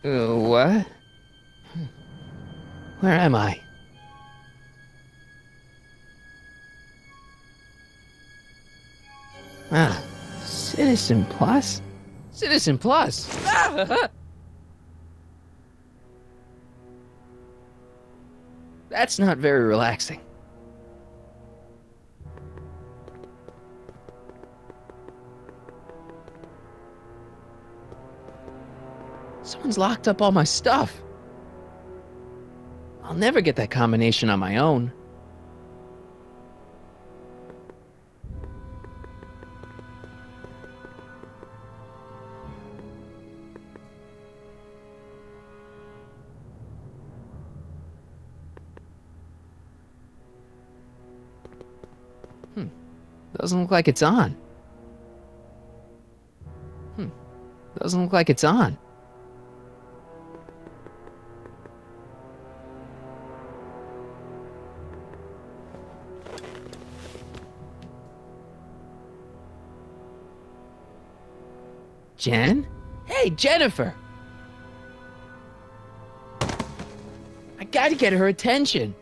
What? Where am I? Ah, Citizen Plus? Citizen Plus! Ah! That's not very relaxing. Someone's locked up all my stuff. I'll never get that combination on my own. Doesn't look like it's on. Doesn't look like it's on. Jen? Hey, Jennifer! I gotta get her attention.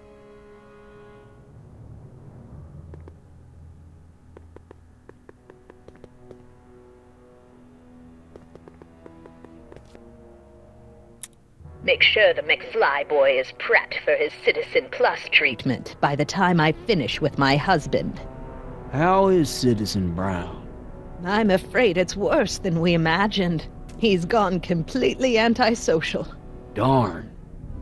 Make sure the McFly boy is prepped for his Citizen Plus treatment by the time I finish with my husband. How is Citizen Brown? I'm afraid it's worse than we imagined. He's gone completely antisocial. Darn.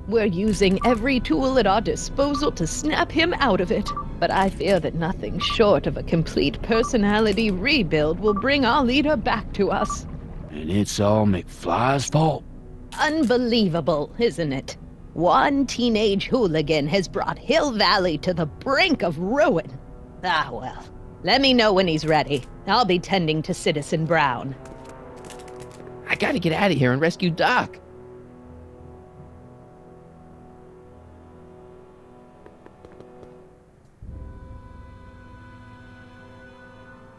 We're using every tool at our disposal to snap him out of it. But I fear that nothing short of a complete personality rebuild will bring our leader back to us. And it's all McFly's fault? Unbelievable, isn't it? One teenage hooligan has brought Hill Valley to the brink of ruin. Ah, well. Let me know when he's ready. I'll be tending to Citizen Brown. I gotta get out of here and rescue Doc.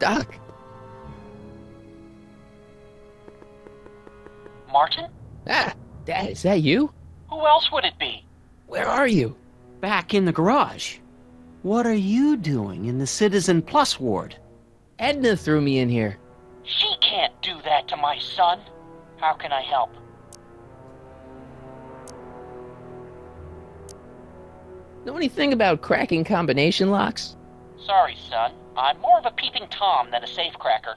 Doc? Martin? Ah, Dad, is that you? Who else would it be? Where are you? Back in the garage. What are you doing in the Citizen Plus ward? Edna threw me in here. She can't do that to my son. How can I help? Know anything about cracking combination locks? Sorry, son. I'm more of a peeping Tom than a safecracker.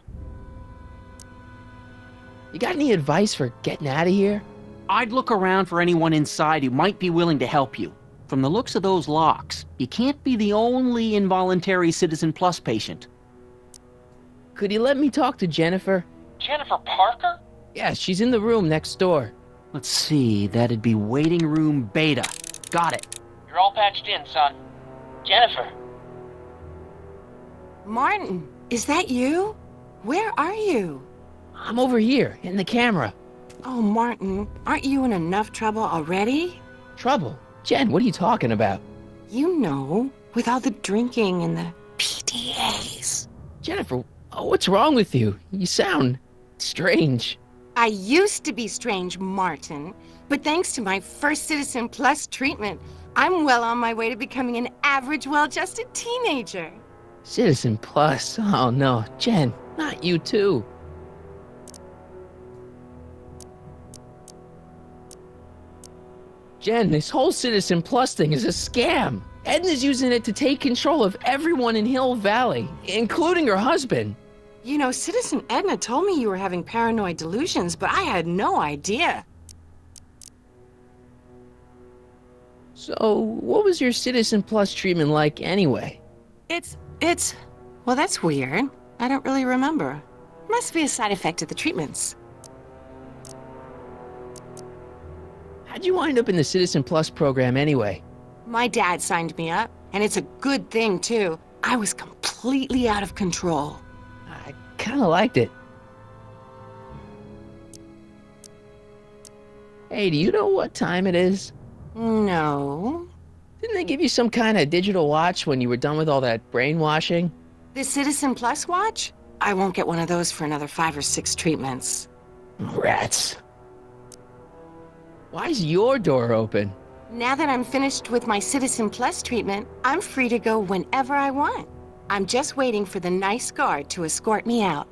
You got any advice for getting out of here? I'd look around for anyone inside who might be willing to help you. From the looks of those locks, you can't be the only involuntary Citizen Plus patient. Could you let me talk to Jennifer? Jennifer Parker? Yeah, she's in the room next door. Let's see, that'd be waiting room beta. Got it. You're all patched in, son. Jennifer. Martin, is that you? Where are you? I'm over here, in the camera. Oh, Martin, aren't you in enough trouble already? Trouble? Jen, what are you talking about? You know, with all the drinking and the PDAs. Jennifer, what's wrong with you? You sound strange. I used to be strange, Martin, but thanks to my first Citizen Plus treatment, I'm well on my way to becoming an average, well-adjusted teenager. Citizen Plus? Oh no, Jen, not you too. Jen, this whole Citizen Plus thing is a scam. Edna's using it to take control of everyone in Hill Valley, including her husband. You know, Citizen Edna told me you were having paranoid delusions, but I had no idea. So, what was your Citizen Plus treatment like anyway? Well, that's weird. I don't really remember. Must be a side effect of the treatments. How'd you wind up in the Citizen Plus program anyway? My dad signed me up, and it's a good thing, too. I was completely out of control. I kinda liked it. Hey, do you know what time it is? No. Didn't they give you some kind of digital watch when you were done with all that brainwashing? The Citizen Plus watch? I won't get one of those for another 5 or 6 treatments. Rats. Why's your door open? Now that I'm finished with my Citizen Plus treatment, I'm free to go whenever I want. I'm just waiting for the nice guard to escort me out.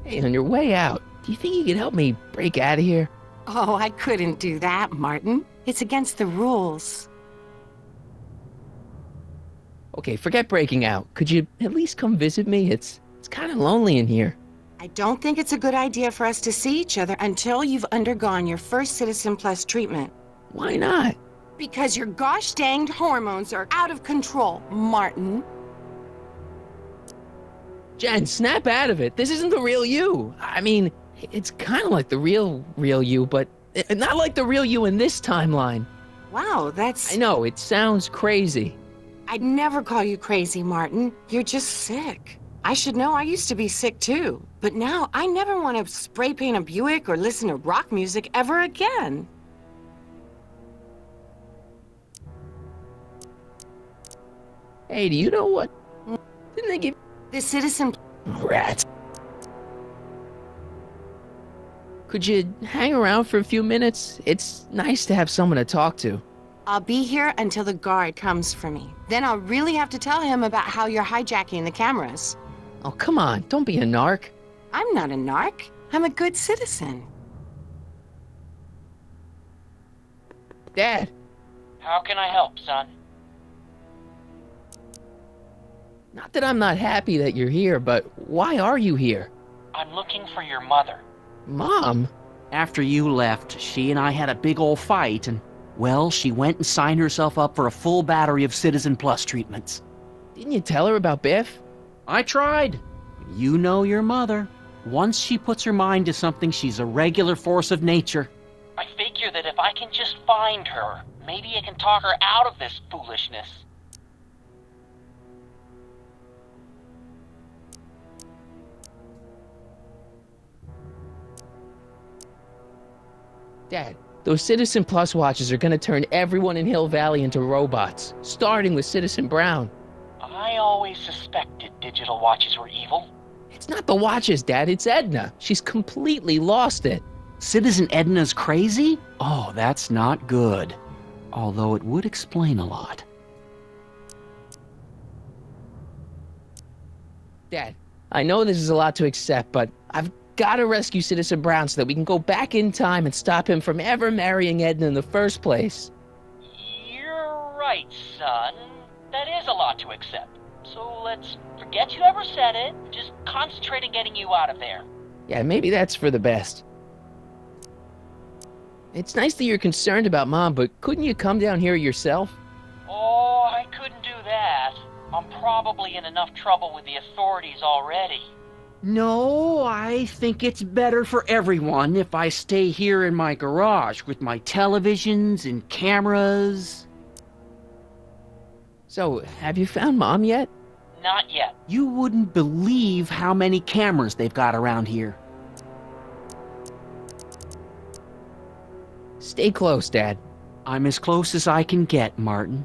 Hey, on your way out, do you think you could help me break out of here? Oh, I couldn't do that, Martin. It's against the rules. Okay, forget breaking out. Could you at least come visit me? It's kind of lonely in here. I don't think it's a good idea for us to see each other until you've undergone your first Citizen Plus treatment. Why not? Because your gosh danged hormones are out of control, Martin. Jen, snap out of it. This isn't the real you. I mean, it's kind of like the real you, but not like the real you in this timeline. Wow, that's... I know, it sounds crazy. I'd never call you crazy, Martin. You're just sick. I should know, I used to be sick too. But now I never want to spray paint a Buick or listen to rock music ever again. Hey, do you know what? Didn't they give... The Citizen... Rats. Could you hang around for a few minutes? It's nice to have someone to talk to. I'll be here until the guard comes for me. Then I'll really have to tell him about how you're hijacking the cameras. Oh, come on. Don't be a narc. I'm not a narc. I'm a good citizen. Dad. How can I help, son? Not that I'm not happy that you're here, but why are you here? I'm looking for your mother. Mom? After you left, she and I had a big old fight, and, well, she went and signed herself up for a full battery of Citizen Plus treatments. Didn't you tell her about Biff? I tried. You know your mother. Once she puts her mind to something, she's a regular force of nature. I figure that if I can just find her, maybe I can talk her out of this foolishness. Dad, those Citizen Plus watches are gonna turn everyone in Hill Valley into robots, starting with Citizen Brown. I always suspected digital watches were evil. It's not the watches, Dad, it's Edna. She's completely lost it. Citizen Edna's crazy? Oh, that's not good. Although it would explain a lot. Dad, I know this is a lot to accept, but I've gotta rescue Citizen Brown so that we can go back in time and stop him from ever marrying Edna in the first place. You're right, son. That is a lot to accept. So let's forget you ever said it. Just concentrate on getting you out of there. Yeah, maybe that's for the best. It's nice that you're concerned about Mom, but couldn't you come down here yourself? Oh, I couldn't do that. I'm probably in enough trouble with the authorities already. No, I think it's better for everyone if I stay here in my garage with my televisions and cameras. So, have you found Mom yet? Not yet. You wouldn't believe how many cameras they've got around here. Stay close, Dad. I'm as close as I can get, Martin.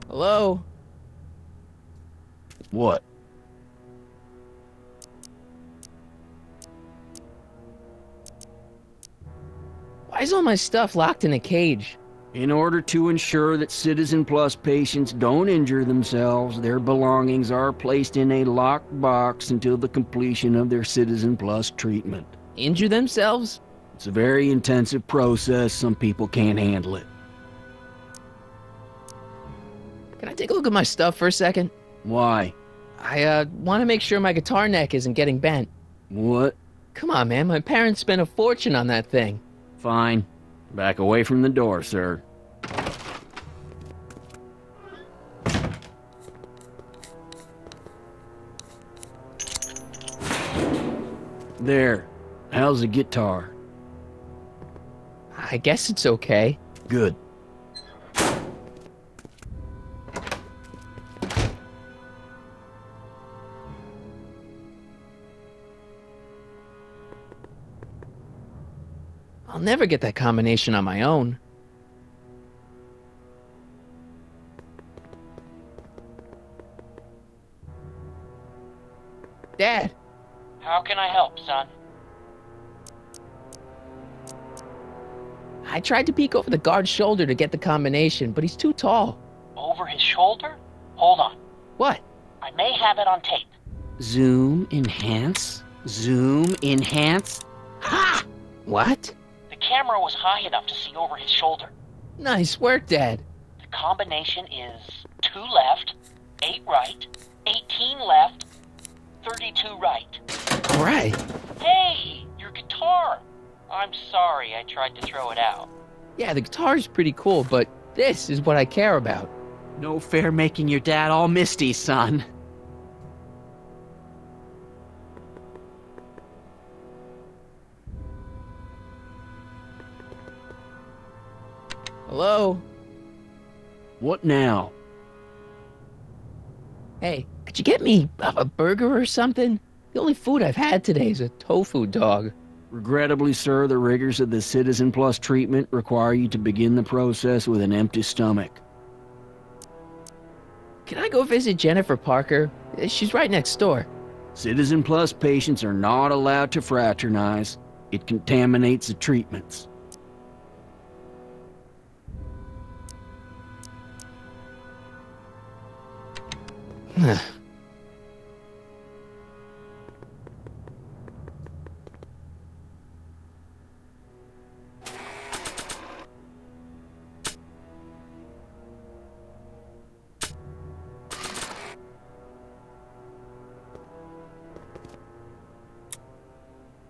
Hello? What? Why is all my stuff locked in a cage? In order to ensure that Citizen Plus patients don't injure themselves, their belongings are placed in a locked box until the completion of their Citizen Plus treatment. Injure themselves? It's a very intensive process. Some people can't handle it. Can I take a look at my stuff for a second? Why? I, want to make sure my guitar neck isn't getting bent. What? Come on, man. My parents spent a fortune on that thing. Fine. Back away from the door, sir. There. How's the guitar? I guess it's okay. Good. I'll never get that combination on my own. Dad! How can I help, son? I tried to peek over the guard's shoulder to get the combination, but he's too tall. Over his shoulder? Hold on. What? I may have it on tape. Zoom, enhance, zoom, enhance. Ha! What? The camera was high enough to see over his shoulder. Nice work, Dad. The combination is 2 left, 8 right, 18 left, 32 right. All right. Hey, your guitar! I'm sorry I tried to throw it out. Yeah, the guitar's pretty cool, but this is what I care about. No fair making your dad all misty, son. Hello? What now? Hey, could you get me a burger or something? The only food I've had today is a tofu dog. Regrettably, sir, the rigors of the Citizen Plus treatment require you to begin the process with an empty stomach. Can I go visit Jennifer Parker? She's right next door. Citizen Plus patients are not allowed to fraternize. It contaminates the treatments.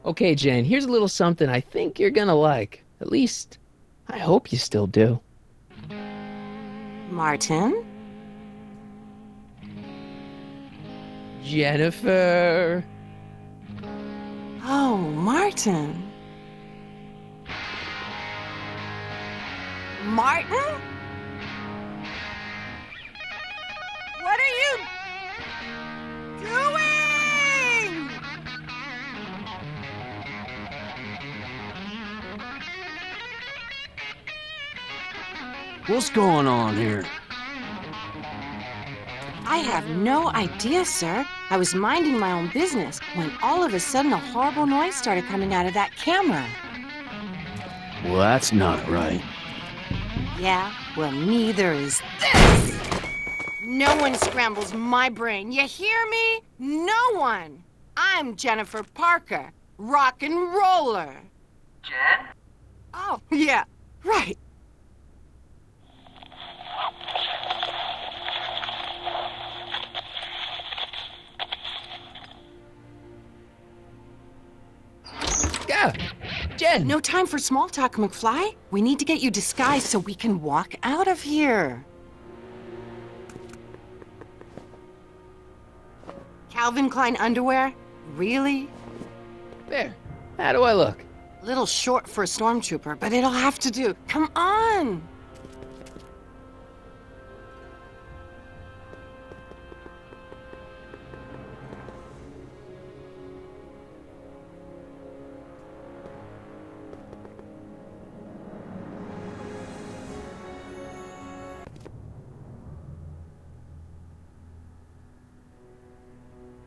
Okay, Jen, here's a little something I think you're gonna like. At least, I hope you still do. Martin? Jennifer. Oh, Martin. Martin? What are you doing? What's going on here? I have no idea, sir. I was minding my own business when all of a sudden a horrible noise started coming out of that camera. Well, that's not right. Yeah, well, neither is this. No one scrambles my brain. You hear me? No one. I'm Jennifer Parker, rock and roller. Jen? Oh, yeah, right. Go! Jen! No time for small talk, McFly. We need to get you disguised so we can walk out of here. Calvin Klein underwear? Really? There. How do I look? Little short for a stormtrooper, but it'll have to do. Come on!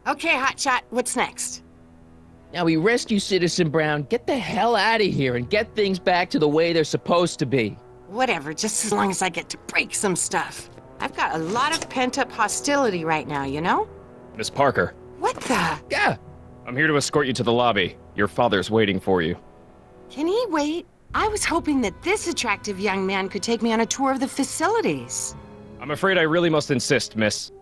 Okay, Hotshot, what's next? Now we rescue Citizen Brown, get the hell out of here, and get things back to the way they're supposed to be. Whatever, just as long as I get to break some stuff. I've got a lot of pent-up hostility right now, you know? Miss Parker, What the? Yeah. I'm here to escort you to the lobby. Your father's waiting for you. Can he wait? I was hoping that this attractive young man could take me on a tour of the facilities. I'm afraid I really must insist, miss.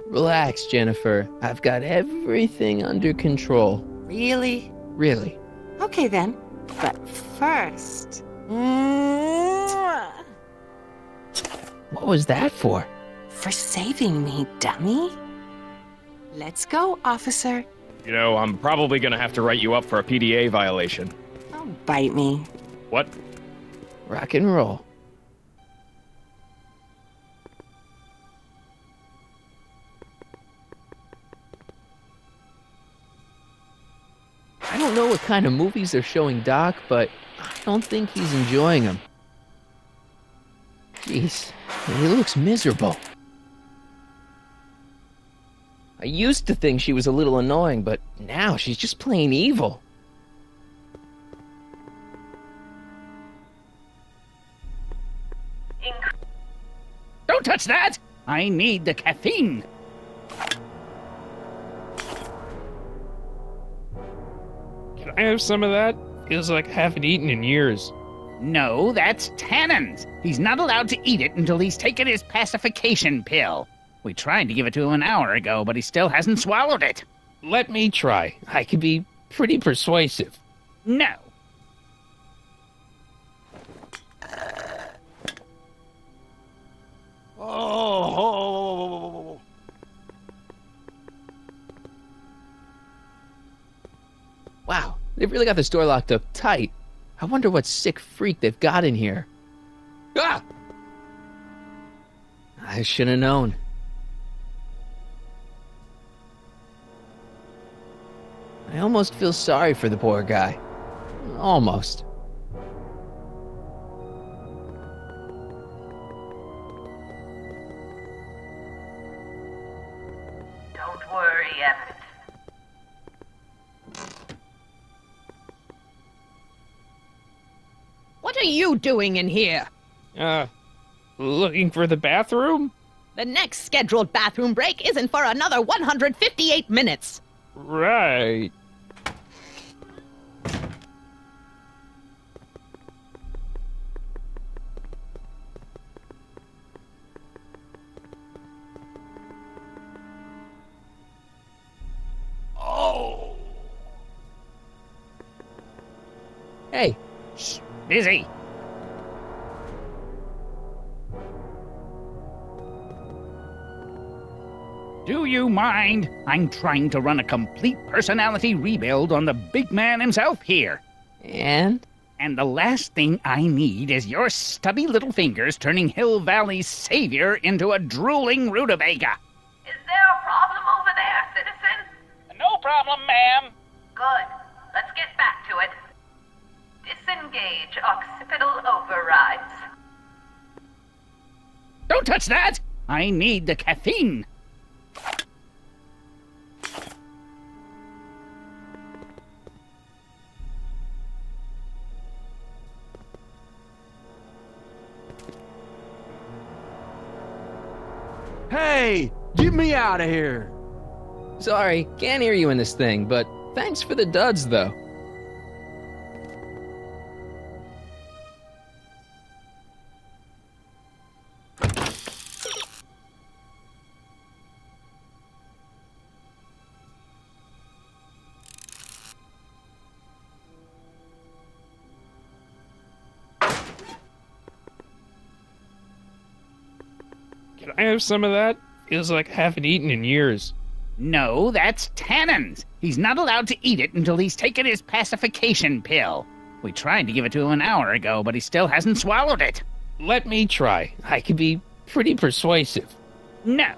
Relax, Jennifer. I've got everything under control. Really? Really. Okay then. But first... Mwah! What was that for? For saving me, dummy. Let's go, officer. You know, I'm probably gonna have to write you up for a PDA violation. Oh, bite me. What? Rock and roll. I don't know what kind of movies they're showing Doc, but I don't think he's enjoying them. Jeez, he looks miserable. used to think she was a little annoying, but now she's just plain evil. Don't touch that! I need the caffeine. Can I have some of that? Feels like I haven't eaten in years. No, that's Tannen's. He's not allowed to eat it until he's taken his pacification pill. We tried to give it to him an hour ago, but he still hasn't swallowed it. Let me try. I can be pretty persuasive. No. Oh. Wow, they've really got this door locked up tight. I wonder what sick freak they've got in here. Ah! I should have known. I almost feel sorry for the poor guy. Almost. Don't worry, Emmett. What are you doing in here? Looking for the bathroom? The next scheduled bathroom break isn't for another 158 minutes. Right. Oh. Hey, Shh, busy. Do you mind? I'm trying to run a complete personality rebuild on the big man himself here. and? And the last thing I need is your stubby little fingers turning Hill Valley's savior into a drooling rutabaga. Is there a problem over there, citizen? No problem, ma'am. Good. Let's get back to it. Disengage occipital overrides. Don't touch that! I need the caffeine. Hey, get me out of here. Sorry, can't hear you in this thing, but thanks for the duds, though. Can I have some of that? Feels like I haven't eaten in years. No, that's Tannen's. He's not allowed to eat it until he's taken his pacification pill. We tried to give it to him an hour ago, but he still hasn't swallowed it. Let me try. I can be pretty persuasive. No.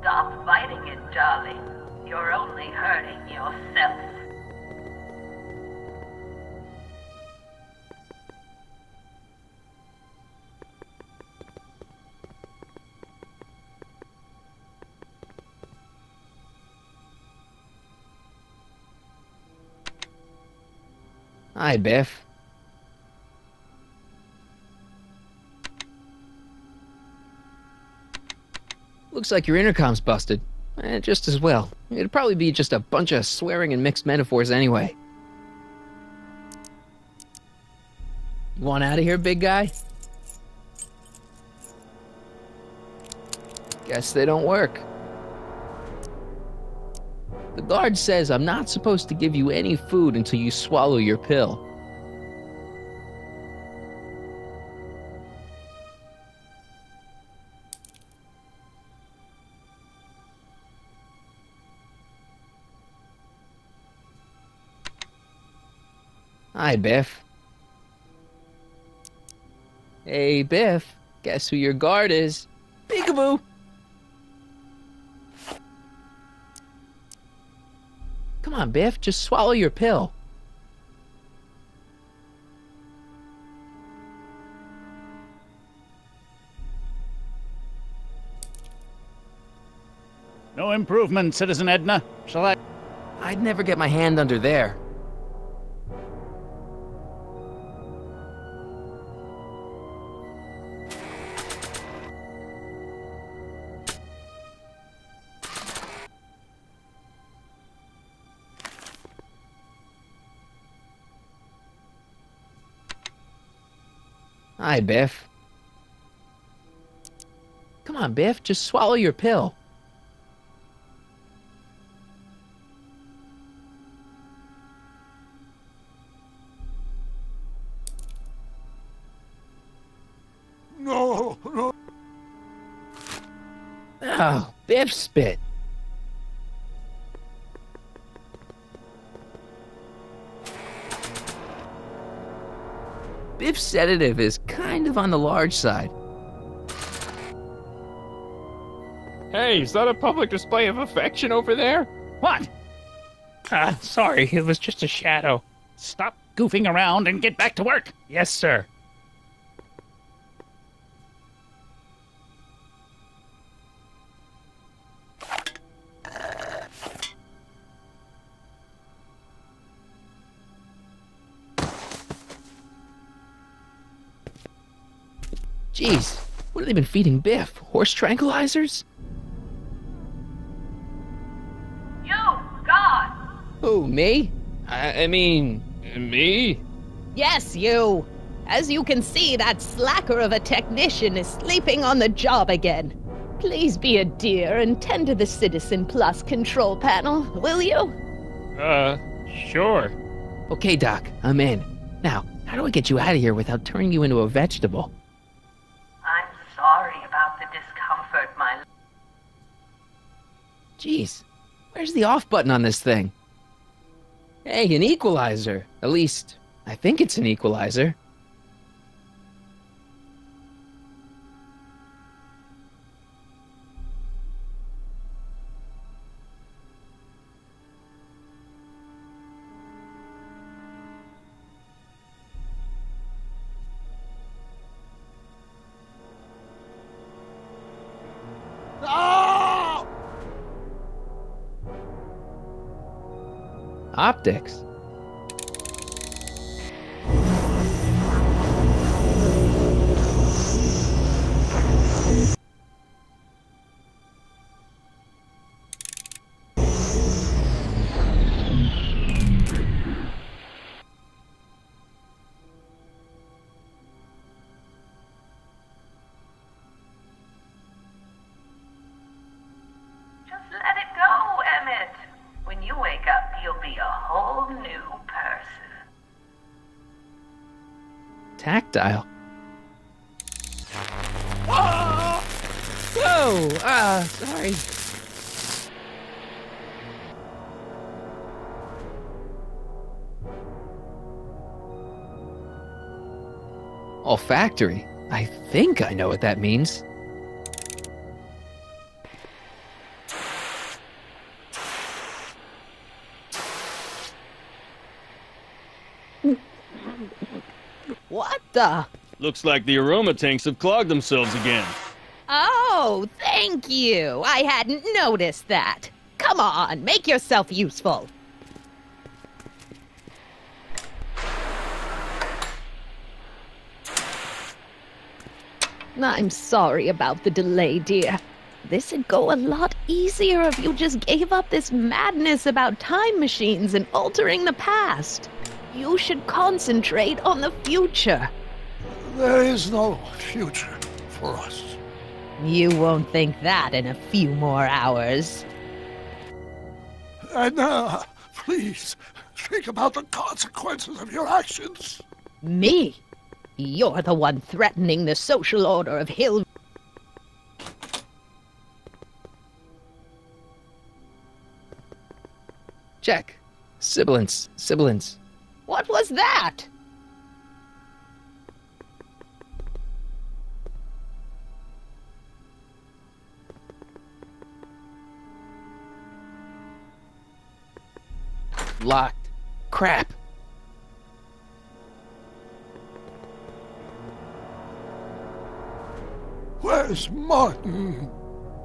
Stop fighting it, darling. You're only hurting yourself. Hi, Biff. Looks like your intercom's busted. Just as well. It'd probably be just a bunch of swearing and mixed metaphors anyway. You want out of here, big guy? Guess they don't work. The guard says I'm not supposed to give you any food until you swallow your pill. Hi, Biff. Hey, Biff. Guess who your guard is? Peekaboo! Come on, Biff, just swallow your pill. No improvement, Citizen Edna. Shall I... I'd never get my hand under there. Hi, Biff. Come on, Biff, just swallow your pill. No, no. Oh, Biff spit. Biff's sedative is kind of on the large side. Hey, is that a public display of affection over there? What? Sorry, it was just a shadow. Stop goofing around and get back to work. Yes, sir. Jeez, what have they been feeding Biff? Horse tranquilizers? You, God! Who, me? I mean, me? Yes, you. As you can see, that slacker of a technician is sleeping on the job again. Please be a dear and tend to the Citizen Plus control panel, will you? Sure. Okay, Doc, I'm in. Now, how do I get you out of here without turning you into a vegetable? I'm sorry about the discomfort, my... Jeez, where's the off button on this thing? Hey, an equalizer. At least, I think it's an equalizer. No! Optics. Just let it go, Emmett. When you wake up, you'll be a whole new person. Tactile. Whoa! Sorry. Olfactory. I think I know what that means. What the? Looks like the aroma tanks have clogged themselves again. Oh, thank you. I hadn't noticed that. Come on, make yourself useful. I'm sorry about the delay, dear. This'd go a lot easier if you just gave up this madness about time machines and altering the past. You should concentrate on the future. There is no future for us. You won't think that in a few more hours. Edna, please, think about the consequences of your actions. Me? You're the one threatening the social order of Hill. Check. Sibilance. What was that? Locked. Crap. Where's Martin?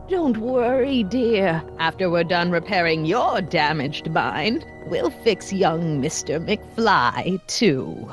Don't worry, dear. After we're done repairing your damaged mind, we'll fix young Mr. McFly, too.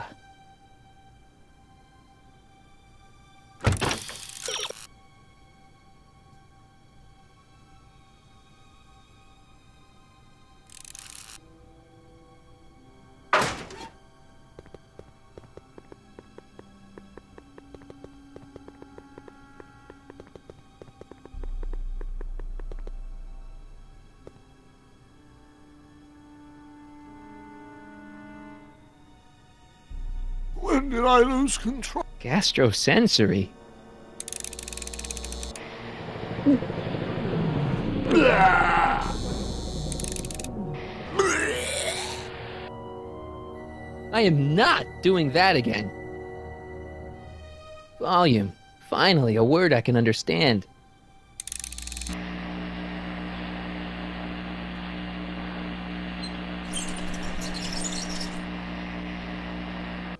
When did I lose control? Gastrosensory? I am not doing that again. Volume. Finally, a word I can understand.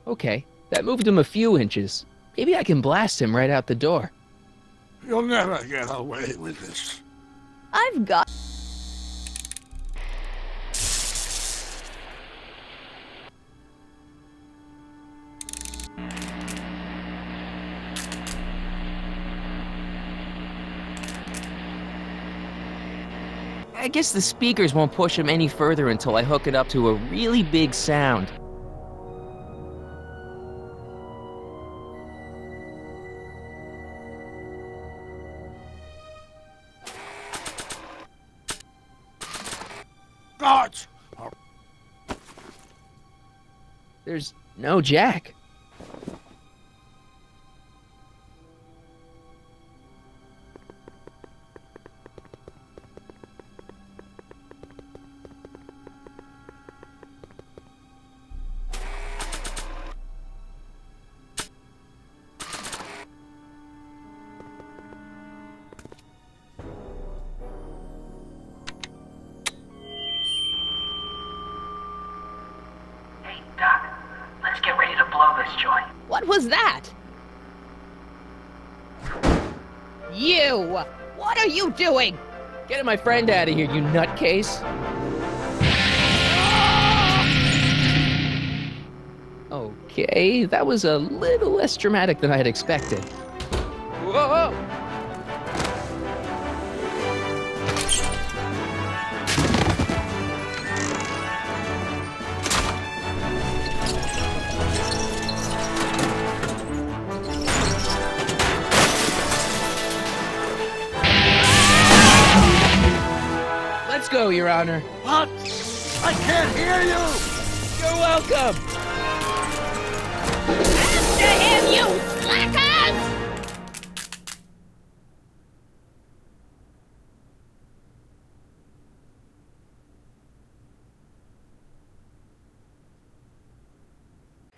Okay, that moved him a few inches. Maybe I can blast him right out the door. You'll never get away with this. I've got... I guess the speakers won't push him any further until I hook it up to a really big sound. Guards! There's no jack. What was that? You! What are you doing? Get my friend out of here, you nutcase. Okay, that was a little less dramatic than I had expected. Whoa! Let's go, Your Honor. What? I can't hear you! You're welcome! After him, you slackers!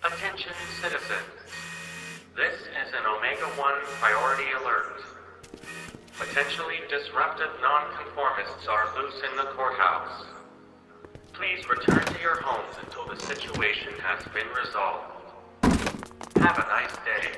Attention citizens. This is an Omega-1 priority alert. Potentially disruptive nonconformists are loose in the courthouse. Please return to your homes until the situation has been resolved. Have a nice day.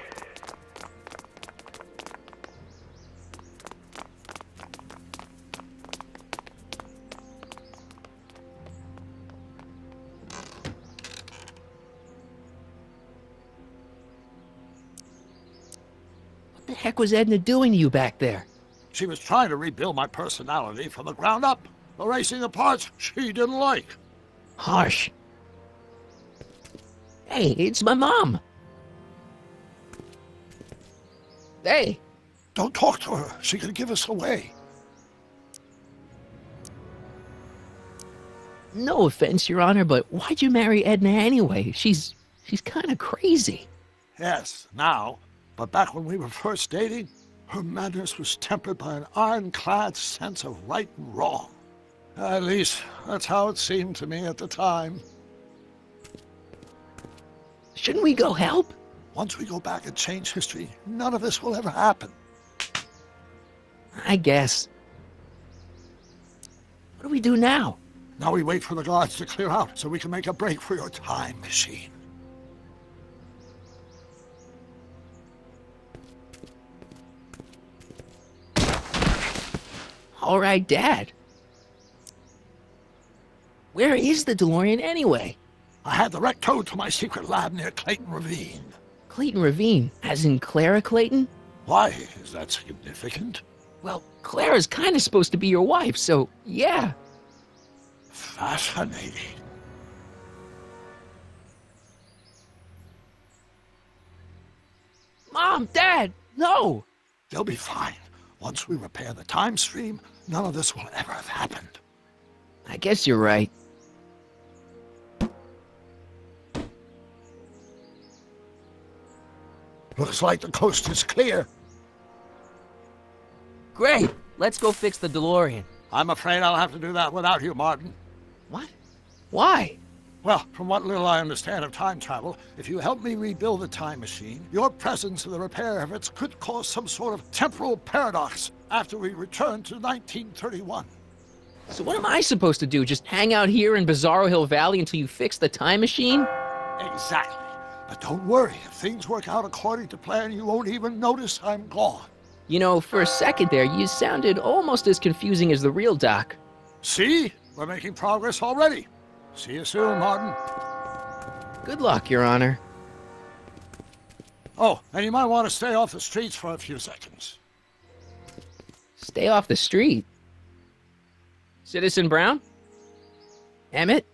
What the heck was Edna doing to you back there? She was trying to rebuild my personality from the ground up. Erasing the parts she didn't like. Harsh. Hey, it's my mom. Hey. Don't talk to her. She could give us away. No offense, Your Honor, but why'd you marry Edna anyway? She's kind of crazy. Yes, now. But back when we were first dating, her madness was tempered by an ironclad sense of right and wrong. At least, that's how it seemed to me at the time. Shouldn't we go help? Once we go back and change history, none of this will ever happen. I guess. What do we do now? Now we wait for the guards to clear out so we can make a break for your time machine. All right, Dad. Where is the DeLorean anyway? I had the wreck towed to my secret lab near Clayton Ravine. Clayton Ravine, as in Clara Clayton? Why? Is that significant? Well, Clara's kind of supposed to be your wife, so yeah. Fascinating. Mom, Dad, no! They'll be fine. Once we repair the time stream, none of this will ever have happened. I guess you're right. Looks like the coast is clear. Great! Let's go fix the DeLorean. I'm afraid I'll have to do that without you, Martin. What? Why? Well, from what little I understand of time travel, if you help me rebuild the time machine, your presence in the repair efforts could cause some sort of temporal paradox after we return to 1931. So what am I supposed to do? Just hang out here in Bizarro Hill Valley until you fix the time machine? Exactly. But don't worry, if things work out according to plan, you won't even notice I'm gone. You know, for a second there, you sounded almost as confusing as the real Doc. See? We're making progress already. See you soon, Martin. Good luck, Your Honor. Oh, and you might want to stay off the streets for a few seconds. Stay off the street? Citizen Brown? Emmett?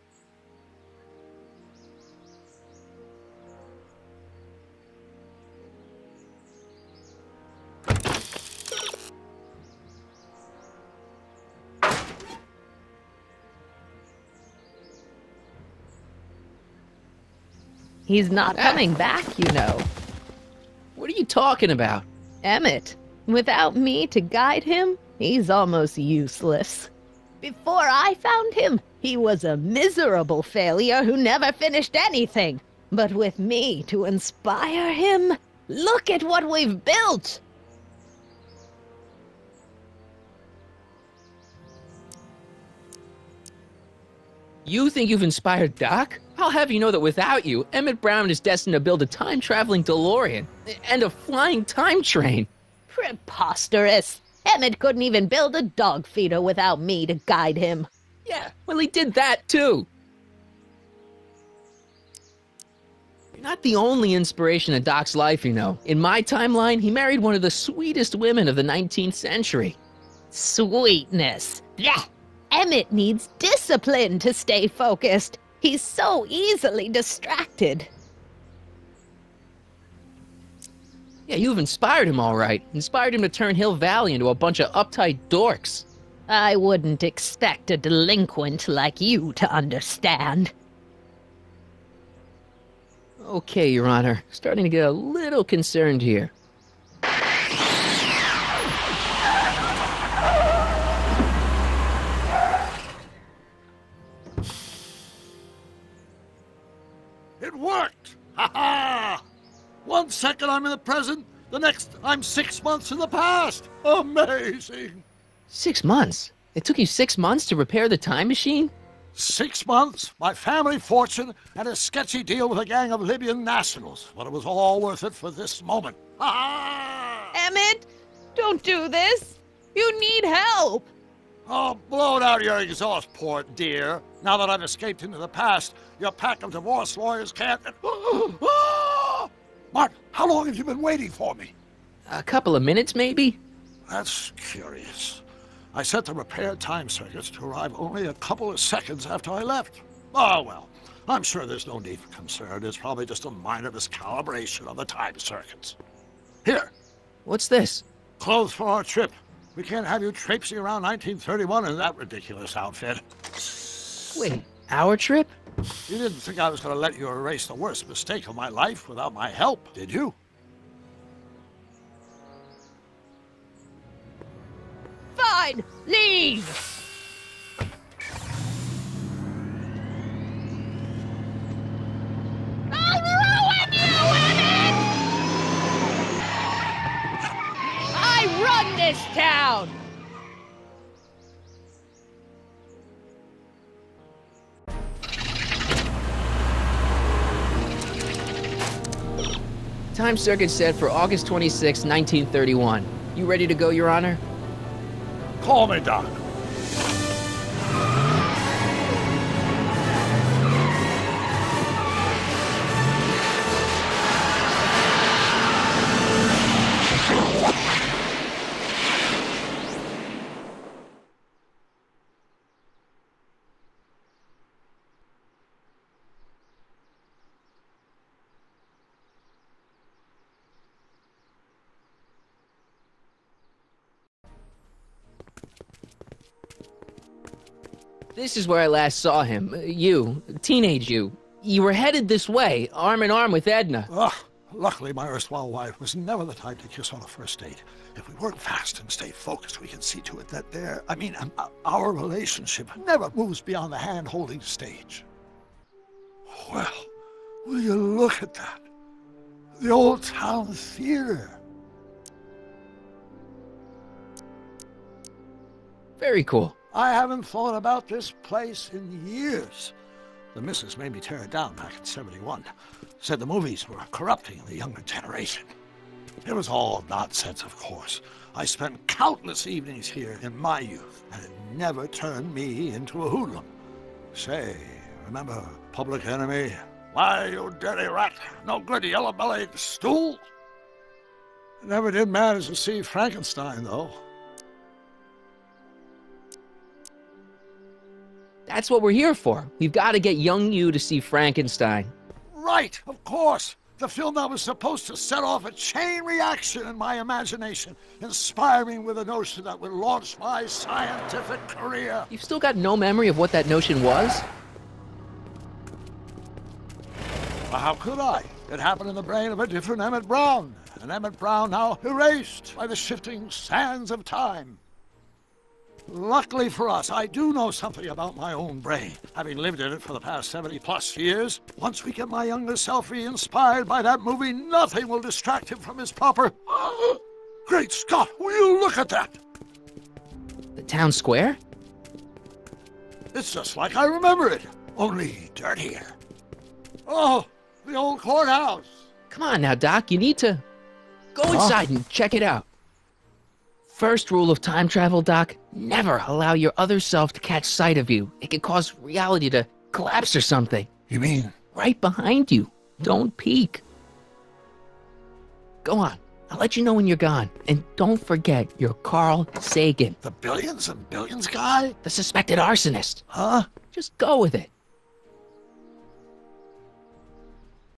He's not coming back, you know. What are you talking about? Emmett. Without me to guide him, he's almost useless. Before I found him, he was a miserable failure who never finished anything. But with me to inspire him, look at what we've built! You think you've inspired Doc? I'll have you know that without you, Emmett Brown is destined to build a time-traveling DeLorean and a flying time train. Preposterous! Emmett couldn't even build a dog feeder without me to guide him. Yeah, well, he did that too. You're not the only inspiration in Doc's life, you know. In my timeline, he married one of the sweetest women of the 19th century. Sweetness. Blech. Emmett needs discipline to stay focused. He's so easily distracted. Yeah, you've inspired him all right. Inspired him to turn Hill Valley into a bunch of uptight dorks. I wouldn't expect a delinquent like you to understand. Okay, Your Honor. Starting to get a little concerned here. It worked! Ha-ha! 1 second I'm in the present, the next I'm 6 months in the past. Amazing! 6 months? It took you 6 months to repair the time machine? 6 months, my family fortune, and a sketchy deal with a gang of Libyan nationals. But it was all worth it for this moment. Ha-ha! Emmett, don't do this. You need help. Oh, blow it out of your exhaust port, dear. Now that I've escaped into the past, your pack of divorce lawyers can't... Martin, how long have you been waiting for me? A couple of minutes, maybe? That's curious. I set the repair time circuits to arrive only a couple of seconds after I left. Oh, well, I'm sure there's no need for concern. It's probably just a minor miscalibration of the time circuits. Here. What's this? Clothes for our trip. We can't have you traipsing around 1931 in that ridiculous outfit. Wait, our trip? You didn't think I was going to let you erase the worst mistake of my life without my help, did you? Fine, leave! I'll ruin you, Emmett! I run this town! Time circuit set for August 26, 1931. You ready to go, Your Honor? Call me Doc. This is where I last saw him. You, teenage you. You were headed this way, arm in arm with Edna. Ugh. Luckily, my erstwhile wife was never the type to kiss on a first date. If we work fast and stay focused, we can see to it that our relationship never moves beyond the hand-holding stage. Well, will you look at that? The old town theater. Very cool. I haven't thought about this place in years. The missus made me tear it down back in '71. Said the movies were corrupting the younger generation. It was all nonsense, of course. I spent countless evenings here in my youth, and it never turned me into a hoodlum. Say, remember Public Enemy? Why, you dirty rat, no good yellow-bellied stool? Never did manage to see Frankenstein, though. That's what we're here for. We've got to get young you to see Frankenstein. Right, of course. The film that was supposed to set off a chain reaction in my imagination, inspire me with a notion that would launch my scientific career. You've still got no memory of what that notion was? Well, how could I? It happened in the brain of a different Emmett Brown. An Emmett Brown now erased by the shifting sands of time. Luckily for us, I do know something about my own brain, having lived in it for the past 70-plus years. Once we get my younger self re-inspired by that movie, nothing will distract him from his proper... Great Scott, will you look at that? The town square? It's just like I remember it, only dirtier. Oh, the old courthouse. Come on now, Doc, you need to... Go inside and check it out. First rule of time travel, Doc, never allow your other self to catch sight of you. It could cause reality to collapse or something. You mean? Right behind you. Don't peek. Go on. I'll let you know when you're gone. And don't forget, you're Carl Sagan. The billions and billions guy? The suspected arsonist. Huh? Just go with it.